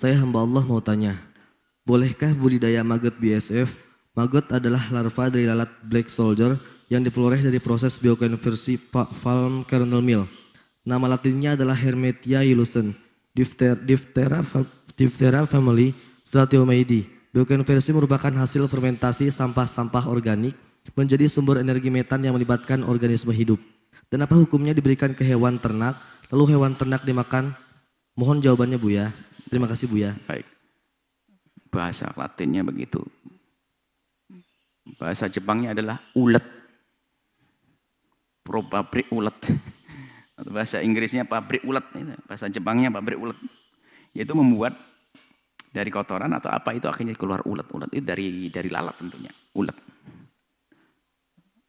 Saya hamba Allah mau tanya, bolehkah budidaya maggot BSF? Maggot adalah larva dari lalat black soldier yang diperoleh dari proses biokonversi palm kernel meal. Nama latinnya adalah Hermetia iluscens, Diphthera family, Stratiomyidae. Biokonversi merupakan hasil fermentasi sampah-sampah organik menjadi sumber energi metan yang melibatkan organisme hidup. Dan apa hukumnya diberikan ke hewan ternak, lalu hewan ternak dimakan? Mohon jawabannya Buya. Terima kasih Buya. Baik. Bahasa Latinnya begitu. Bahasa Jepangnya adalah ulet. Pabrik ulet. Bahasa Inggrisnya pabrik ulet. Bahasa Jepangnya pabrik ulet. Yaitu membuat dari kotoran atau apa itu akhirnya keluar ulet. Ulet itu dari lalat tentunya. Ulet.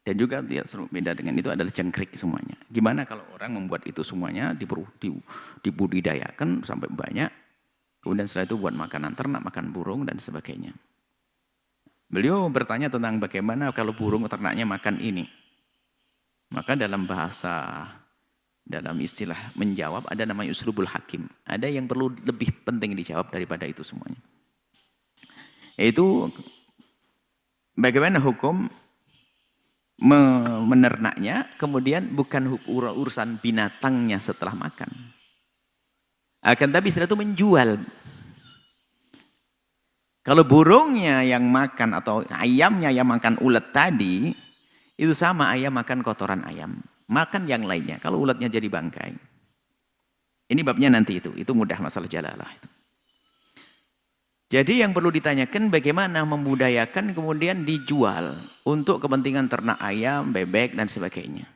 Dan juga dia beda dengan itu adalah jangkrik semuanya. Gimana kalau orang membuat itu semuanya dibudidayakan sampai banyak. Kemudian setelah itu buat makanan ternak, makan burung dan sebagainya. Beliau bertanya tentang bagaimana kalau burung ternaknya makan ini. Maka dalam bahasa, dalam istilah menjawab ada namanya uslubul hakim. Ada yang perlu lebih penting dijawab daripada itu semuanya. Yaitu bagaimana hukum menernaknya, kemudian bukan urusan binatangnya setelah makan. Akan tapi setelah itu menjual. Kalau burungnya yang makan atau ayamnya yang makan ulet tadi, itu sama ayam makan kotoran ayam. Makan yang lainnya, kalau uletnya jadi bangkai. Ini babnya nanti itu mudah masalah jalalah. Jadi yang perlu ditanyakan bagaimana membudayakan kemudian dijual untuk kepentingan ternak ayam, bebek dan sebagainya.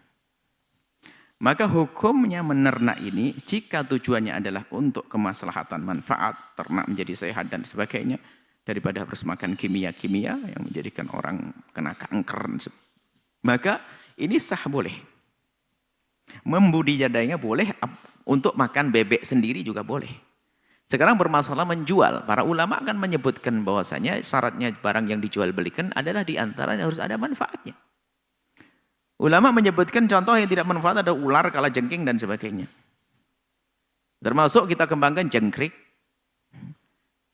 Maka hukumnya menernak ini jika tujuannya adalah untuk kemaslahatan manfaat, ternak menjadi sehat dan sebagainya, daripada harus makan kimia-kimia yang menjadikan orang kena kanker. Maka ini sah boleh. Membudidayanya boleh, untuk makan bebek sendiri juga boleh. Sekarang bermasalah menjual. Para ulama akan menyebutkan bahwasanya syaratnya barang yang dijual belikan adalah diantaranya harus ada manfaatnya. Ulama menyebutkan contoh yang tidak manfaat ada ular, kalajengking dan sebagainya. Termasuk kita kembangkan jangkrik.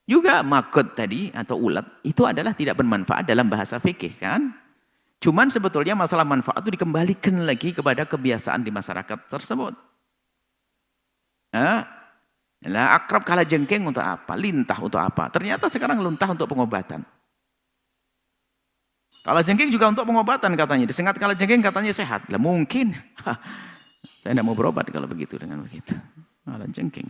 Juga maggot tadi atau ulat itu adalah tidak bermanfaat dalam bahasa fikih kan. Cuman sebetulnya masalah manfaat itu dikembalikan lagi kepada kebiasaan di masyarakat tersebut. Nah, akrab kalajengking untuk apa? Lintah untuk apa? Ternyata sekarang lintah untuk pengobatan. Kalajengking juga untuk pengobatan katanya. Disengat kalajengking katanya sehat. Lah mungkin. Saya tidak mau berobat kalau begitu dengan begitu. Kalajengking.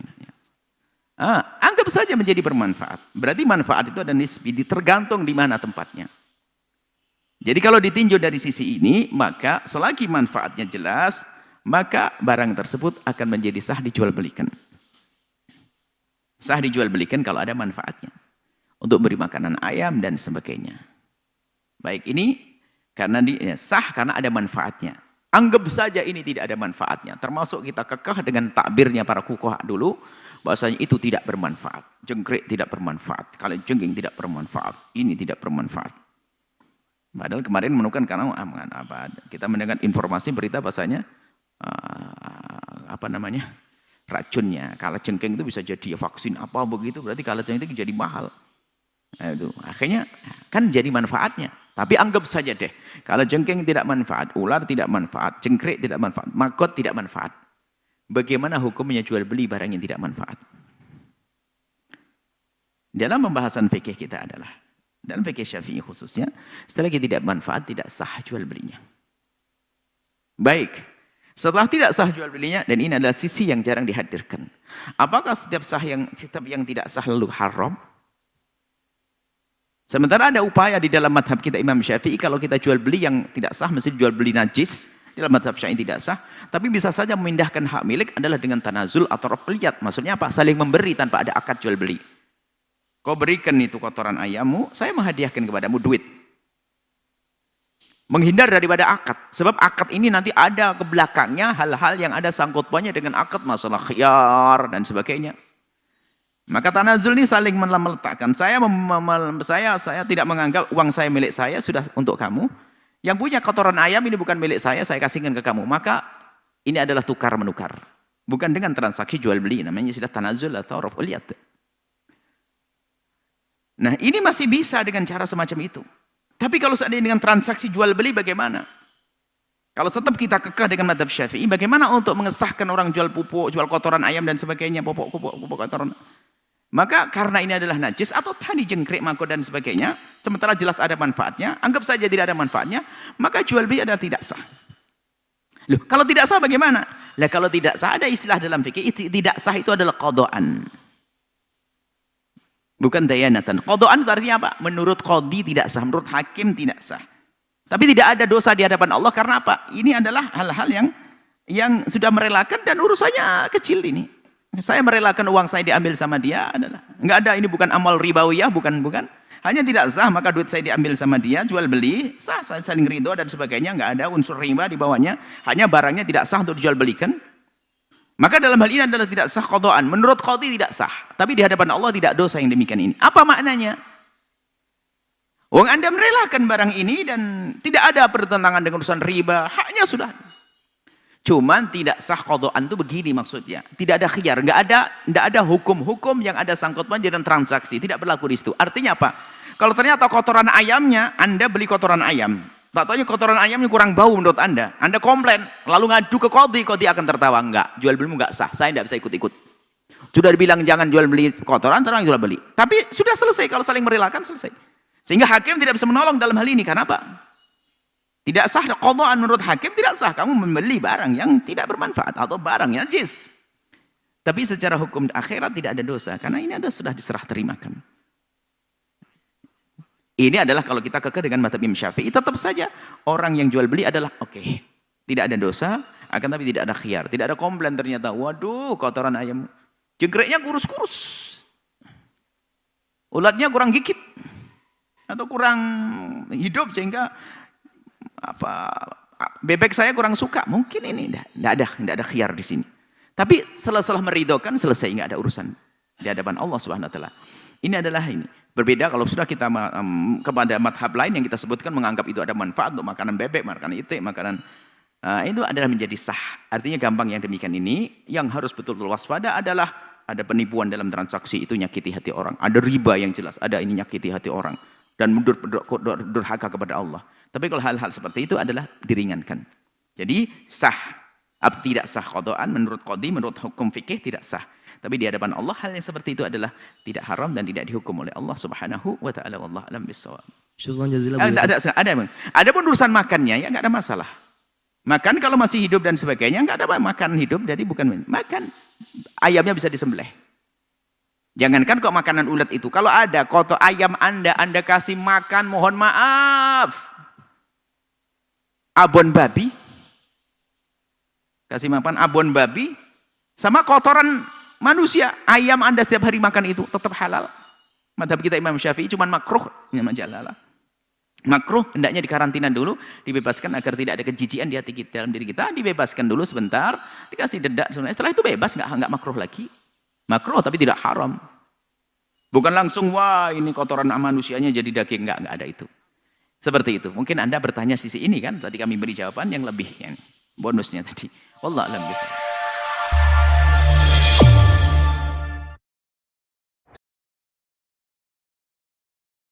Anggap saja menjadi bermanfaat. Berarti manfaat itu ada nisbi, tergantung di mana tempatnya. Jadi kalau ditinjau dari sisi ini, maka selagi manfaatnya jelas, maka barang tersebut akan menjadi sah dijual belikan. Sah dijual belikan kalau ada manfaatnya. Untuk beri makanan ayam dan sebagainya. Baik, ini karena sah karena ada manfaatnya. Anggap saja ini tidak ada manfaatnya. Termasuk kita kekeh dengan takbirnya para fuqaha dulu, bahwasanya itu tidak bermanfaat. Jangkrik tidak bermanfaat. Kalajengking tidak bermanfaat. Ini tidak bermanfaat. Padahal kemarin menemukan karena kita mendengar informasi berita bahasanya racunnya. Kalajengking itu bisa jadi vaksin apa begitu. Berarti kalajengking jadi mahal. Nah, itu akhirnya kan jadi manfaatnya. Tapi anggap saja deh, kalau jengking tidak manfaat, ular tidak manfaat, jangkrik tidak manfaat, maggot tidak manfaat. Bagaimana hukumnya jual beli barang yang tidak manfaat? Dalam pembahasan fikih kita adalah, dalam fikih Syafi'i khususnya, setelah tidak manfaat, tidak sah jual belinya. Baik, setelah tidak sah jual belinya, dan ini adalah sisi yang jarang dihadirkan. Apakah setiap yang tidak sah lalu haram? Sementara ada upaya di dalam madhab kita Imam Syafi'i, kalau kita jual beli yang tidak sah, mesti jual beli najis. Dalam madhab Syafi'i tidak sah. Tapi bisa saja memindahkan hak milik adalah dengan tanazul atau raf'liyat. Maksudnya apa? Saling memberi tanpa ada akad jual beli. Kau berikan itu kotoran ayammu, saya menghadiahkan kepadamu duit. Menghindar daripada akad. Sebab akad ini nanti ada ke belakangnya hal-hal yang ada sangkut pautnya dengan akad, masalah khiyar dan sebagainya. Maka tanazul ini saling meletakkan. Saya tidak menganggap uang saya milik saya, sudah untuk kamu. Yang punya kotoran ayam ini bukan milik saya kasihkan ke kamu. Maka ini adalah tukar menukar. Bukan dengan transaksi jual beli, namanya sudah tanazul atau raf'ul yad. Nah, ini masih bisa dengan cara semacam itu. Tapi kalau seandainya dengan transaksi jual beli bagaimana? Kalau tetap kita kekeh dengan mazhab Syafi'i, bagaimana untuk mengesahkan orang jual pupuk, jual kotoran ayam dan sebagainya, pupuk kotoran? Maka karena ini adalah najis atau tadi jengkrik, mako dan sebagainya, sementara jelas ada manfaatnya, anggap saja tidak ada manfaatnya, maka jual beli adalah tidak sah. Loh, kalau tidak sah bagaimana? Lah kalau tidak sah ada istilah dalam fikih, tidak sah itu adalah qadhaan. Bukan dayanatan. Qadhaan itu artinya apa? Menurut qadhi tidak sah, menurut hakim tidak sah. Tapi tidak ada dosa di hadapan Allah karena apa? Ini adalah hal-hal yang sudah merelakan dan urusannya kecil ini. Saya merelakan uang saya diambil sama dia adalah enggak ada, ini bukan amal ribawiyah, bukan. Hanya tidak sah, maka duit saya diambil sama dia, jual beli, sah, saya saling ridho dan sebagainya, enggak ada unsur riba di bawahnya, hanya barangnya tidak sah untuk dijual belikan. Maka dalam hal ini adalah tidak sah qadhaan. Menurut qadhi tidak sah, tapi di hadapan Allah tidak dosa yang demikian ini. Apa maknanya? Wong Anda merelakan barang ini dan tidak ada pertentangan dengan urusan riba, haknya sudah. Cuman tidak sah qadhaan itu begini maksudnya. Tidak ada khiyar, tidak ada hukum-hukum yang ada sangkut pautnya dengan transaksi, tidak berlaku di situ. Artinya apa? Kalau ternyata kotoran ayamnya, Anda beli kotoran ayam, tak taunya kotoran ayamnya kurang bau menurut Anda komplain, lalu ngadu ke qadhi akan tertawa, enggak, jual belimu enggak sah, saya tidak bisa ikut-ikut. Sudah dibilang jangan jual beli kotoran, terang jual beli. Tapi sudah selesai, kalau saling merelakan selesai. Sehingga hakim tidak bisa menolong dalam hal ini. Karena apa? Tidak sah qadhaan menurut hakim, tidak sah kamu membeli barang yang tidak bermanfaat atau barang yang najis. Tapi secara hukum akhirat tidak ada dosa karena ini sudah diserah terimakan. Ini adalah kalau kita kekeh dengan mazhab Imam Syafi'i, tetap saja orang yang jual beli adalah oke, tidak ada dosa, akan tapi tidak ada khiyar, tidak ada komplain ternyata. Waduh, kotoran ayam, jengkreknya kurus-kurus, ulatnya kurang gigit atau kurang hidup sehingga bebek saya kurang suka, mungkin ini tidak ada khiyar di sini. Tapi setelah meridhokan selesai, nggak ada urusan di hadapan Allah Subhanahu wa taala. Ini adalah ini. Berbeda kalau sudah kita kepada madhab lain yang kita sebutkan menganggap itu ada manfaat untuk makanan bebek, makanan itik, makanan itu adalah menjadi sah. Artinya gampang yang demikian ini. Yang harus betul-betul waspada adalah ada penipuan dalam transaksi, itu nyakiti hati orang. Ada riba yang jelas, ada ini nyakiti hati orang dan durhaka kepada Allah. Tapi kalau hal-hal seperti itu adalah diringankan. Jadi sah atau tidak sah qadhaan menurut qadhi, menurut hukum fikih tidak sah. Tapi di hadapan Allah hal yang seperti itu adalah tidak haram dan tidak dihukum oleh Allah Subhanahu wa taala. Wallahu a'lam bissawab. Syukran jazilan. Ada pun urusan makannya ya enggak ada masalah. Makan kalau masih hidup dan sebagainya enggak ada makan hidup, jadi bukan makan. Ayamnya bisa disembelih. Jangankan kok makanan ulet itu, kalau ada kotor ayam Anda kasih makan, mohon maaf, abon babi, kasih makan abon babi sama kotoran manusia, ayam Anda setiap hari makan itu tetap halal. Madhab kita Imam Syafi'i cuman makruh, makruh, hendaknya dikarantina dulu, dibebaskan agar tidak ada kejijian di hati kita, dalam diri kita, dibebaskan dulu sebentar, dikasih dedak, setelah itu bebas, nggak makruh lagi. Makruh tapi tidak haram. Bukan langsung wah ini kotoran manusianya jadi daging, nggak ada itu. Seperti itu. Mungkin Anda bertanya sisi ini kan, tadi kami beri jawaban yang lebih yang bonusnya tadi. Wallahu a'lam bishawab.